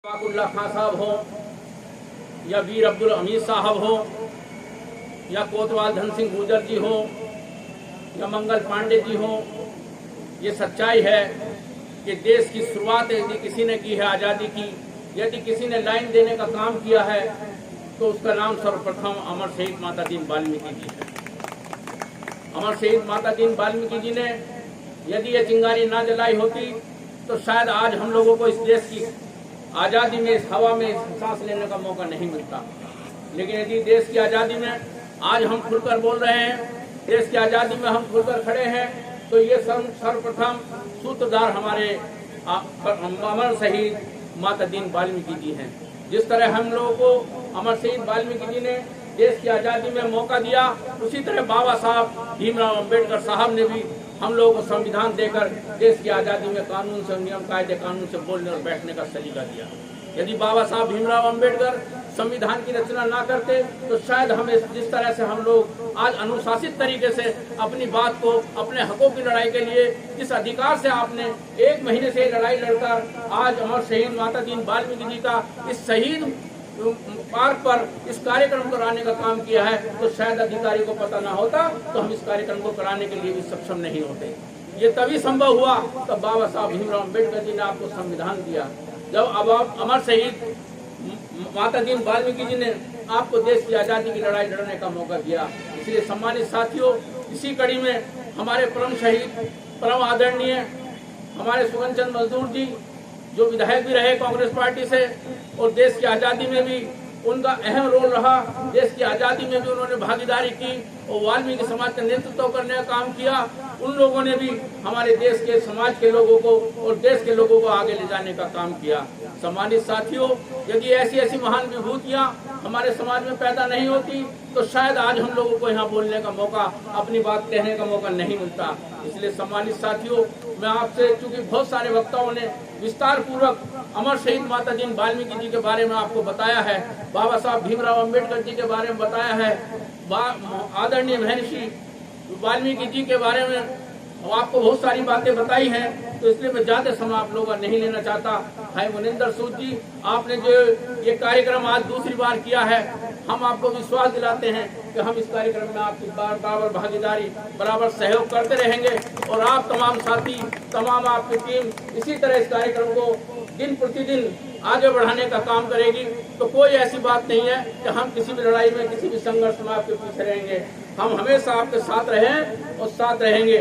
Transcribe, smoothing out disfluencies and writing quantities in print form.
शफाकुल्लाह खान साहब हो या वीर अब्दुल हमीद साहब हो या कोतवाल धन सिंह गुर्जर जी हो या मंगल पांडे जी हो, ये सच्चाई है कि देश की शुरुआत यदि किसी ने की है, आज़ादी की यदि किसी ने लाइन देने का काम किया है तो उसका नाम सर्वप्रथम अमर शहीद माता दीन वाल्मीकि जी है। अमर शहीद माता दीन वाल्मीकि जी ने यदि ये चिंगारी ना जलाई होती तो शायद आज हम लोगों को इस देश की आज़ादी में, इस हवा में सांस लेने का मौका नहीं मिलता। लेकिन यदि देश की आज़ादी में आज हम खुलकर बोल रहे हैं, देश की आज़ादी में हम खुलकर खड़े हैं, तो ये सर्वप्रथम सूत्रधार हमारे अमर शहीद माता दीन वाल्मीकि जी हैं। जिस तरह हम लोगों को अमर शहीद वाल्मीकि जी ने देश की आज़ादी में मौका दिया, उसी तरह बाबा साहब भीमराव अम्बेडकर साहब ने भी हम लोगों को संविधान देकर देश की आज़ादी में कानून से, नियम कायदे कानून से बोलने और बैठने का सलीका दिया। यदि बाबा साहब भीमराव अम्बेडकर संविधान की रचना ना करते तो शायद हम जिस तरह से हम लोग आज अनुशासित तरीके से अपनी बात को, अपने हकों की लड़ाई के लिए जिस अधिकार से आपने 1 महीने से लड़ाई लड़कर आज अमर शहीद माता दीन वाल्मीकि जी का इस शहीद पार्क पर इस कार्यक्रम को कराने का काम किया है, तो शायद अधिकारी को पता ना होता तो हम इस कार्यक्रम को कराने के लिए भी सक्षम नहीं होते। ये तभी संभव हुआ तब बाबा साहब भीमराव अम्बेडकर जी ने आपको संविधान दिया। जब अब अमर शहीद माता दीन वाल्मीकि जी ने आपको देश की आज़ादी की लड़ाई लड़ने का मौका दिया। इसलिए सम्मानित साथियों, इसी कड़ी में हमारे परम शहीद, परम आदरणीय हमारे सुगन चंद मजदूर जी, जो विधायक भी रहे कांग्रेस पार्टी से और देश की आज़ादी में भी उनका अहम रोल रहा, देश की आज़ादी में भी उन्होंने भागीदारी की और वाल्मीकि समाज का नेतृत्व करने का काम किया। उन लोगों ने भी हमारे देश के समाज के लोगों को और देश के लोगों को आगे ले जाने का काम किया। सम्मानित साथियों, यदि ऐसी महान विभूतियां हमारे समाज में पैदा नहीं होती तो शायद आज हम लोगों को यहाँ बोलने का मौका, अपनी बात कहने का मौका नहीं मिलता। इसलिए सम्मानित साथियों, मैं आपसे, चूंकि बहुत सारे वक्ताओं ने विस्तार पूर्वक अमर शहीद माता दीन वाल्मीकि जी के बारे में आपको बताया है, बाबा साहब भीमराव अम्बेडकर जी के बारे में बताया है, आदरणीय महर्षि वाल्मीकि जी के बारे में आपको बहुत सारी बातें बताई हैं, तो इसलिए मैं ज्यादा समय आप लोगों का नहीं लेना चाहता। भाई मुनिंदर सूद जी, आपने जो ये कार्यक्रम आज दूसरी बार किया है, हम आपको विश्वास दिलाते हैं कि हम इस कार्यक्रम में आपकी बराबर भागीदारी, बराबर सहयोग करते रहेंगे और आप तमाम साथी, तमाम आपकी टीम इसी तरह इस कार्यक्रम को दिन प्रतिदिन आगे बढ़ाने का काम करेगी। तो कोई ऐसी बात नहीं है कि हम किसी भी लड़ाई में, किसी भी संघर्ष में आपके पीछे रहेंगे। हम हमेशा आपके साथ रहें और साथ रहेंगे।